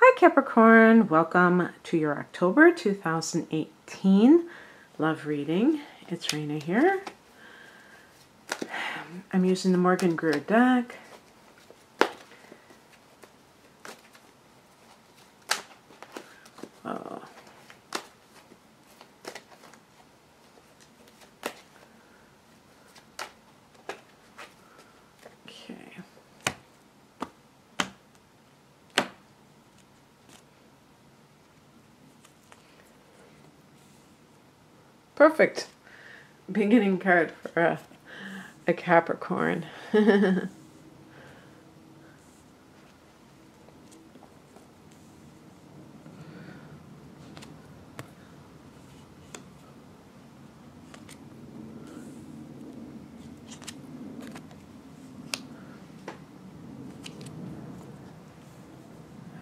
Hi Capricorn, welcome to your October 2018 love reading. It's Raina here. I'm using the Morgan Greer deck. Perfect beginning card for a Capricorn.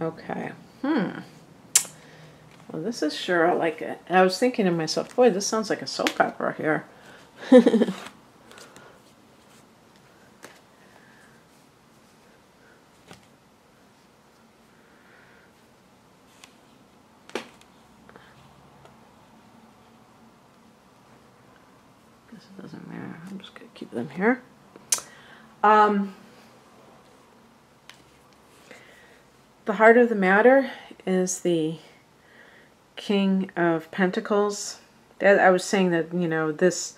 Okay. Well, this is sure like it. I was thinking to myself, boy, this sounds like a soap opera here. Guess it doesn't matter. I'm just going to keep them here. The heart of the matter is the King of Pentacles. I was saying that, you know, this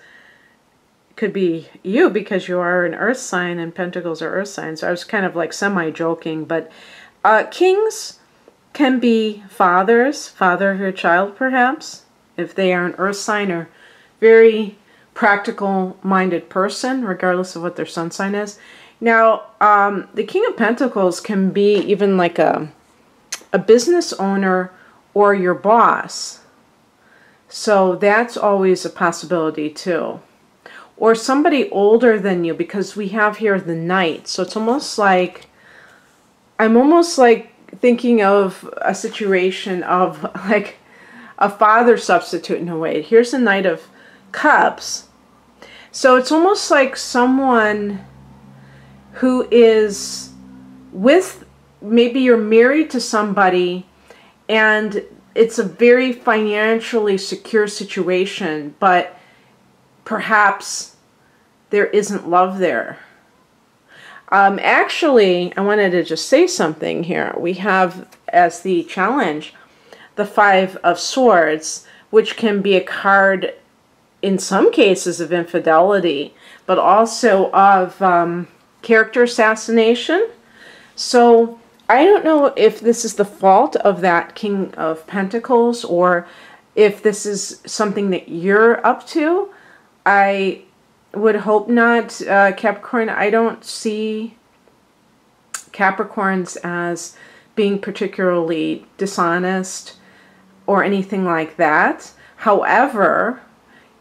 could be you because you are an earth sign and Pentacles are earth signs. So I was kind of like semi-joking, but kings can be fathers, father of your child perhaps, if they are an earth sign or very practical-minded person, regardless of what their sun sign is. Now, the King of Pentacles can be even like a business owner or your boss. So that's always a possibility too. Or somebody older than you, because we have here the Knight. So it's almost like, I'm almost like thinking of a situation of like a father substitute in a way. Here's the Knight of Cups. So it's almost like someone who is with, maybe you're married to somebody and it's a very financially secure situation, but perhaps there isn't love there. Actually, I wanted to just say something here. We have as the challenge the Five of Swords, which can be a card in some cases of infidelity, but also of character assassination. So I don't know if this is the fault of that King of Pentacles or if this is something that you're up to. I would hope not, Capricorn. I don't see Capricorns as being particularly dishonest or anything like that. However,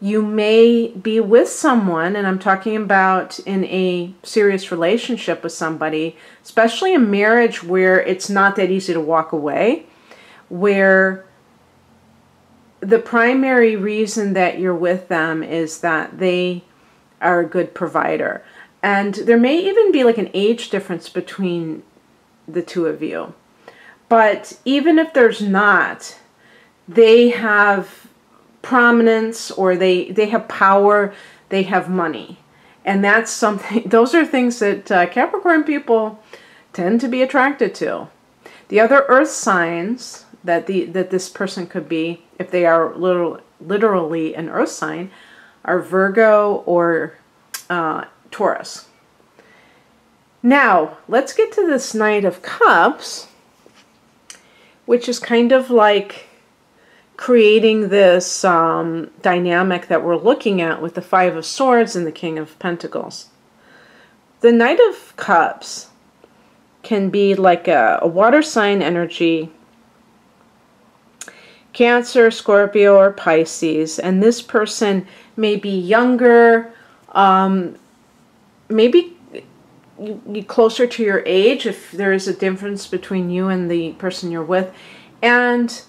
you may be with someone, and I'm talking about in a serious relationship with somebody, especially a marriage where it's not that easy to walk away, where the primary reason that you're with them is that they are a good provider. And there may even be like an age difference between the two of you. But even if there's not, they have prominence, or they have power, they have money. And that's something, those are things that Capricorn people tend to be attracted to. The other earth signs that this person could be, if they are literally an earth sign, are Virgo or Taurus. Now, let's get to this Knight of Cups, which is kind of like creating this dynamic that we're looking at with the Five of Swords and the King of Pentacles. The Knight of Cups can be like a water sign energy, Cancer, Scorpio, or Pisces, and this person may be younger, maybe closer to your age if there is a difference between you and the person you're with, and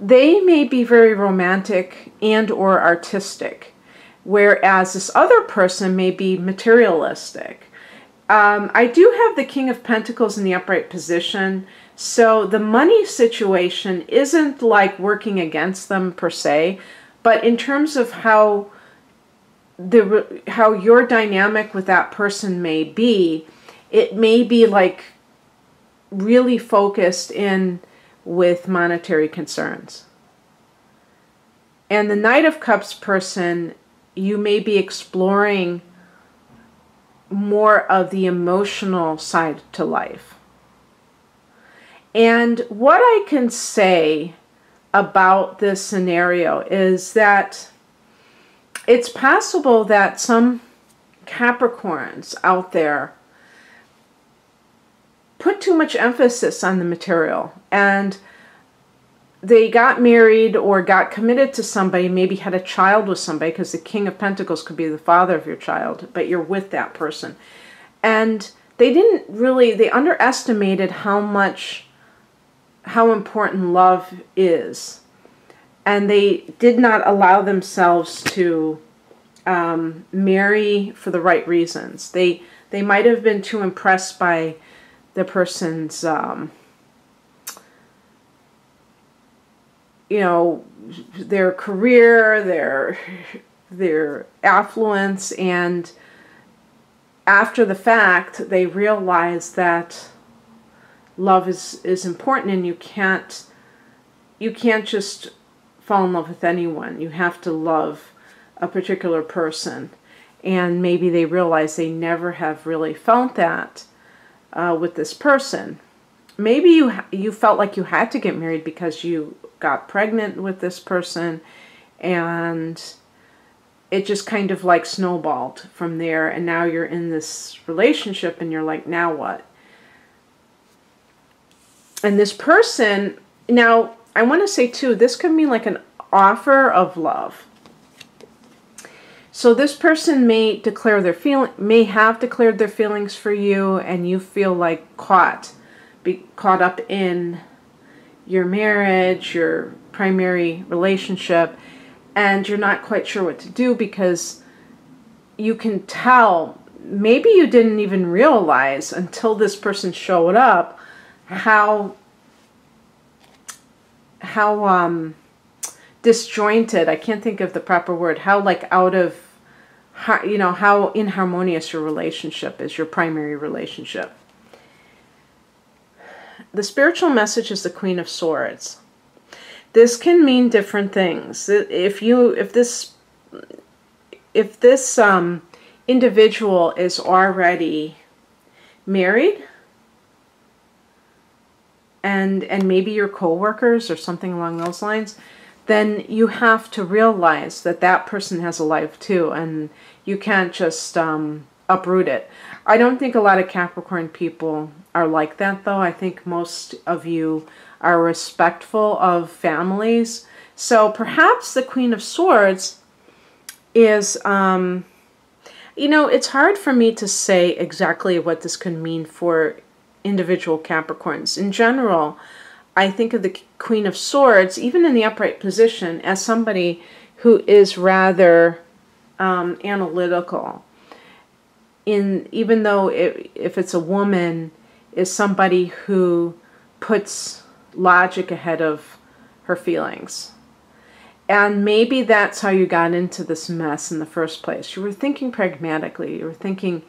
they may be very romantic and or artistic, whereas this other person may be materialistic. I do have the King of Pentacles in the upright position. So the money situation isn't like working against them per se, but in terms of how your dynamic with that person may be, it may be like really focused in with monetary concerns. And the Knight of Cups person, you may be exploring more of the emotional side to life. And what I can say about this scenario is that it's possible that some Capricorns out there put too much emphasis on the material, and they got married or got committed to somebody, maybe had a child with somebody, because the King of Pentacles could be the father of your child, but you're with that person. And they underestimated how important love is. And they did not allow themselves to marry for the right reasons. They might have been too impressed by the person's their career, their affluence, and after the fact they realize that love is important, and you can't just fall in love with anyone. You have to love a particular person, and maybe they realize they never have really felt that with this person. Maybe you felt like you had to get married because you got pregnant with this person, and it just kind of like snowballed from there, and now you're in this relationship and you're like, now what? And this person, now I want to say too, this could mean like an offer of love. So this person may have declared their feelings for you, and you feel like caught up in your marriage, your primary relationship, and you're not quite sure what to do, because you can tell, maybe you didn't even realize until this person showed up, how disjointed, I can't think of the proper word, how inharmonious your relationship is, your primary relationship. The spiritual message is the Queen of Swords. This can mean different things. If this individual is already married, and maybe your co-workers or something along those lines, then you have to realize that that person has a life too, and you can't just uproot it. I don't think a lot of Capricorn people are like that, though. I think most of you are respectful of families. So perhaps the Queen of Swords is, it's hard for me to say exactly what this could mean for individual Capricorns. In general, I think of the Queen of Swords, even in the upright position, as somebody who is rather analytical. Even though if it's a woman, is somebody who puts logic ahead of her feelings. And maybe that's how you got into this mess in the first place. You were thinking pragmatically. You were thinking,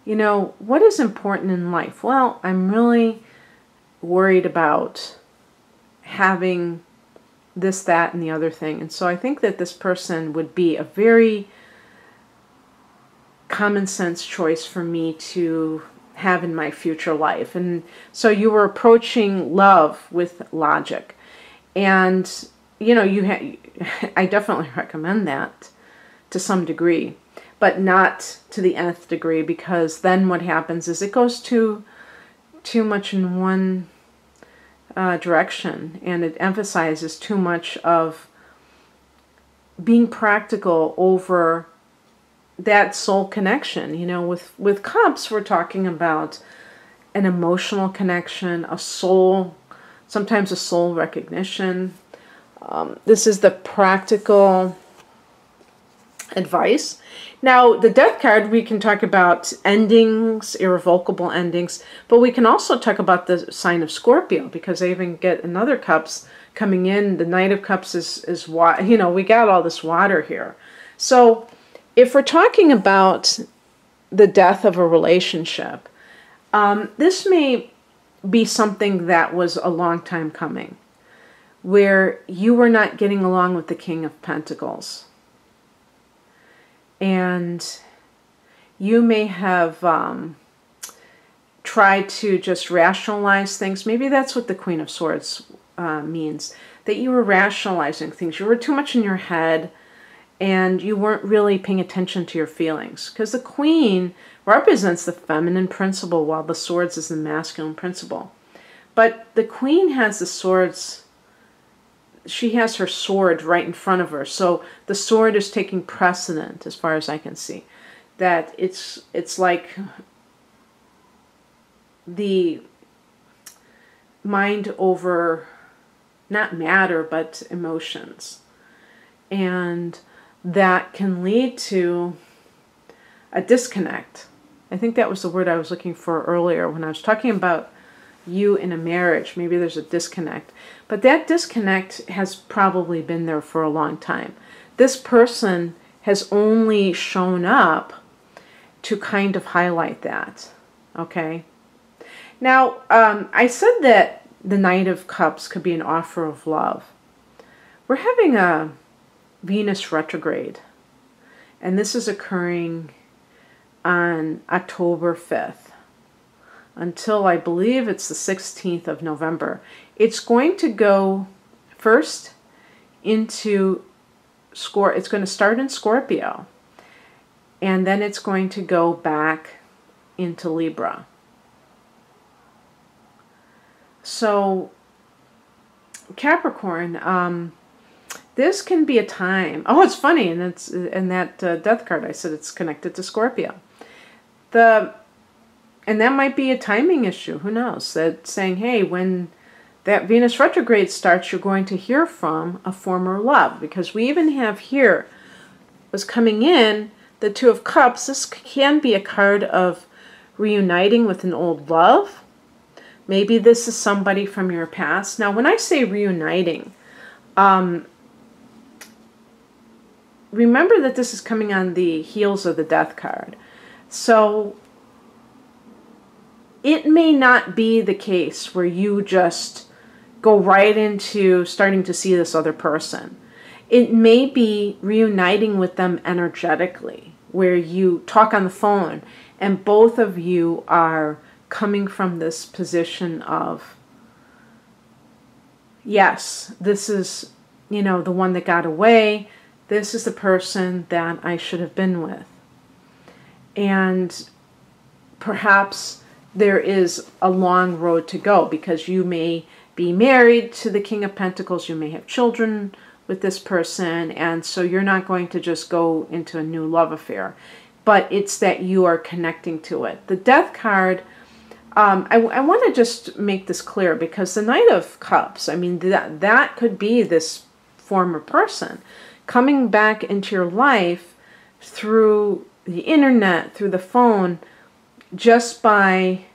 what is important in life? Well, I'm really worried about having this, that, and the other thing. And so I think that this person would be a very common sense choice for me to have in my future life. And so you were approaching love with logic. And, I definitely recommend that to some degree, but not to the nth degree, because then what happens is it goes too much in one direction, and it emphasizes too much of being practical over that soul connection. With cups, we're talking about an emotional connection, a soul, sometimes a soul recognition. This is the practical advice. Now, the Death card, we can talk about endings, irrevocable endings, but we can also talk about the sign of Scorpio, because I even get another Cups coming in. The Knight of Cups is water. You know, we got all this water here. So if we're talking about the death of a relationship, this may be something that was a long time coming, where you were not getting along with the King of Pentacles. And you may have tried to just rationalize things. Maybe that's what the Queen of Swords means, that you were rationalizing things. You were too much in your head, and you weren't really paying attention to your feelings. Because the Queen represents the feminine principle, while the Swords is the masculine principle. But the Queen has the swords. She has her sword right in front of her. So the sword is taking precedent, as far as I can see. That it's like the mind over, not matter, but emotions. And that can lead to a disconnect. I think that was the word I was looking for earlier when I was talking about you in a marriage. Maybe there's a disconnect. But that disconnect has probably been there for a long time. This person has only shown up to kind of highlight that. Okay? Now, I said that the Knight of Cups could be an offer of love. We're having a Venus retrograde. And this is occurring on October 5th. Until I believe it's the 16th of November. It's going to go first into it's going to start in Scorpio, and then it's going to go back into Libra. So Capricorn, this can be a time. Oh, it's funny, and it's in that Death card I said it's connected to Scorpio. And that might be a timing issue. Who knows? That saying, hey, when that Venus retrograde starts, you're going to hear from a former love. Because we even have here, was coming in, the Two of Cups. This can be a card of reuniting with an old love. Maybe this is somebody from your past. Now, when I say reuniting, remember that this is coming on the heels of the Death card. So it may not be the case where you just go right into starting to see this other person. It may be reuniting with them energetically, where you talk on the phone and both of you are coming from this position of, yes, this is, you know, the one that got away. This is the person that I should have been with. And perhaps there is a long road to go, because you may be married to the King of Pentacles, you may have children with this person, and so you're not going to just go into a new love affair, but it's that you are connecting to it. The Death card, I want to just make this clear, because the Knight of Cups, I mean, that could be this former person coming back into your life through the internet, through the phone, just by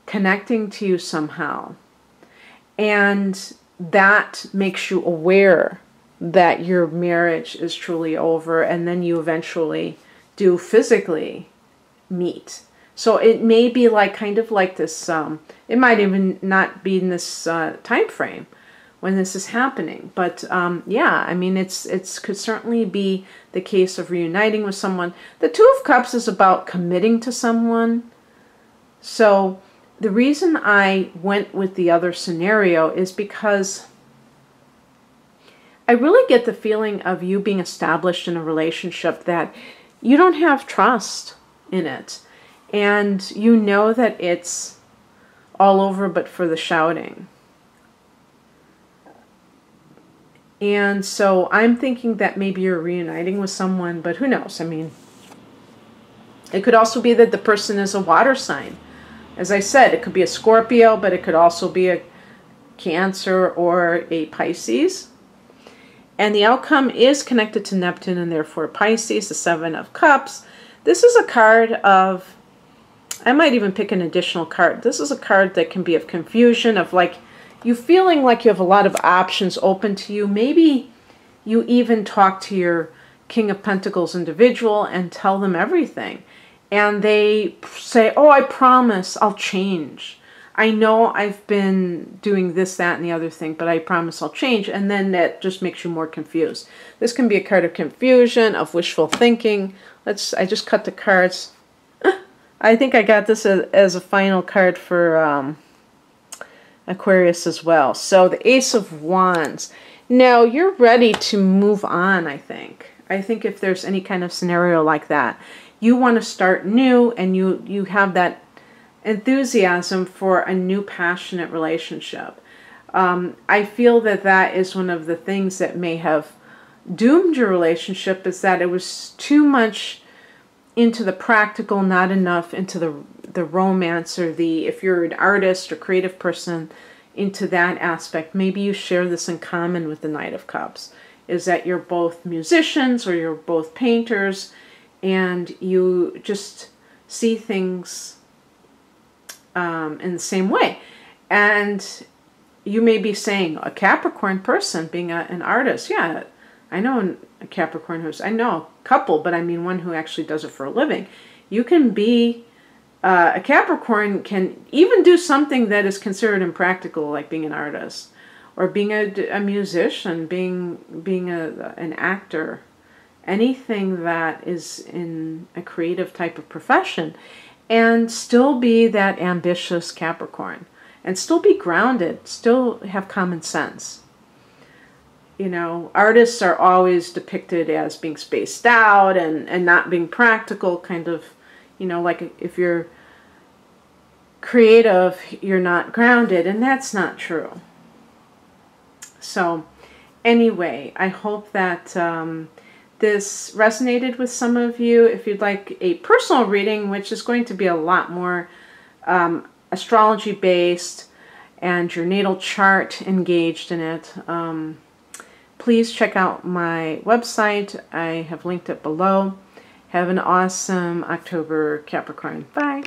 connecting to you somehow. And that makes you aware that your marriage is truly over, and then you eventually do physically meet. So it may be like kind of like this, it might even not be in this time frame when this is happening. But yeah, I mean, it could certainly be the case of reuniting with someone. The Two of Cups is about committing to someone. So the reason I went with the other scenario is because I really get the feeling of you being established in a relationship that you don't have trust in it. And you know that it's all over but for the shouting. And so I'm thinking that maybe you're reuniting with someone, but who knows? I mean, it could also be that the person is a water sign. As I said, it could be a Scorpio, but it could also be a Cancer or a Pisces. And the outcome is connected to Neptune and therefore Pisces, the Seven of Cups. This is a card of, I might even pick an additional card. This is a card that can be of confusion, of like you feeling like you have a lot of options open to you. Maybe you even talk to your King of Pentacles individual and tell them everything. And they say, oh, I promise I'll change. I know I've been doing this, that, and the other thing, but I promise I'll change. And then that just makes you more confused. This can be a card of confusion, of wishful thinking. I just cut the cards. I think I got this as a final card for Aquarius as well. So the Ace of Wands. Now you're ready to move on, I think. I think if there's any kind of scenario like that, you want to start new and you have that enthusiasm for a new passionate relationship. I feel that that is one of the things that may have doomed your relationship, is that it was too much into the practical, not enough into the romance, or the, if you're an artist or creative person, into that aspect. Maybe you share this in common with the Knight of Cups, is that you're both musicians or you're both painters, and you just see things in the same way. And you may be saying, a Capricorn person being an artist, yeah, I know a Capricorn I know a couple, but I mean one who actually does it for a living. You can be, a Capricorn can even do something that is considered impractical, like being an artist, or being a musician, being an actor, anything that is in a creative type of profession, and still be that ambitious Capricorn, and still be grounded, still have common sense. You know, artists are always depicted as being spaced out and not being practical, kind of, you know, like if you're creative, you're not grounded, and that's not true. So anyway, I hope that this resonated with some of you. If you'd like a personal reading, which is going to be a lot more astrology based and your natal chart engaged in it, please check out my website. I have linked it below. Have an awesome October, Capricorn. Bye.